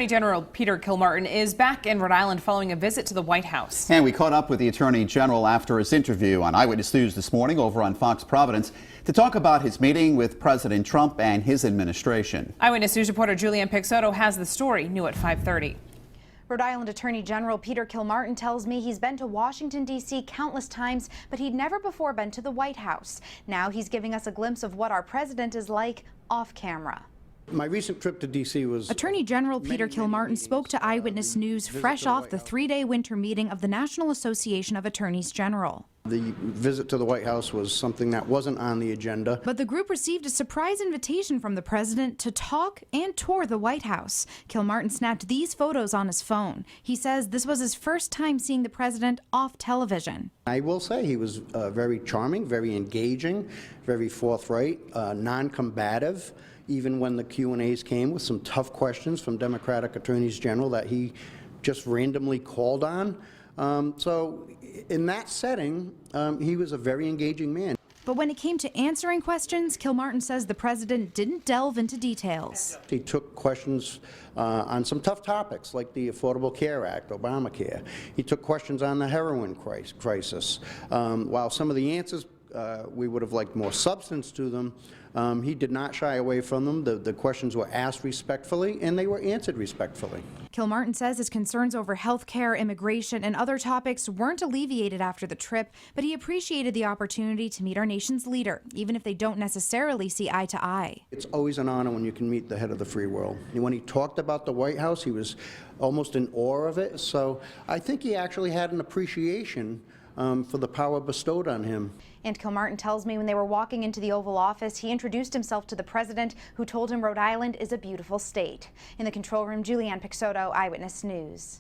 Attorney General Peter Kilmartin is back in Rhode Island following a visit to the White House. And we caught up with the Attorney General after his interview on Eyewitness News this morning over on Fox Providence to talk about his meeting with President Trump and his administration. Eyewitness News reporter Julianne Pixoto has the story, new at 5:30. Rhode Island Attorney General Peter Kilmartin tells me he's been to Washington, D.C. countless times, but he'd never before been to the White House. Now he's giving us a glimpse of what our president is like off camera. My recent trip to D.C. was... Attorney General Peter Kilmartin spoke to Eyewitness News fresh off the three-day winter meeting of the National Association of Attorneys General. The visit to the White House was something that wasn't on the agenda. But the group received a surprise invitation from the president to talk and tour the White House. Kilmartin snapped these photos on his phone. He says this was his first time seeing the president off television. I will say he was very charming, very engaging, very forthright, non-combative. Even when the Q&As came with some tough questions from Democratic Attorneys General that he just randomly called on. So in that setting, he was a very engaging man. But when it came to answering questions, Kilmartin says the president didn't delve into details. He took questions on some tough topics like the Affordable Care Act, Obamacare. He took questions on the heroin crisis. While some of the answers we would have liked more substance to them, he did not shy away from them. The questions were asked respectfully, and they were answered respectfully. Kilmartin says his concerns over health care, immigration, and other topics weren't alleviated after the trip, but he appreciated the opportunity to meet our nation's leader, even if they don't necessarily see eye to eye. It's always an honor when you can meet the head of the free world. And when he talked about the White House, he was almost in awe of it. So I think he actually had an appreciation for the power bestowed on him. And Kilmartin tells me when they were walking into the Oval Office, he introduced himself to the president, who told him Rhode Island is a beautiful state. In the control room, Julianne Pixoto, Eyewitness News.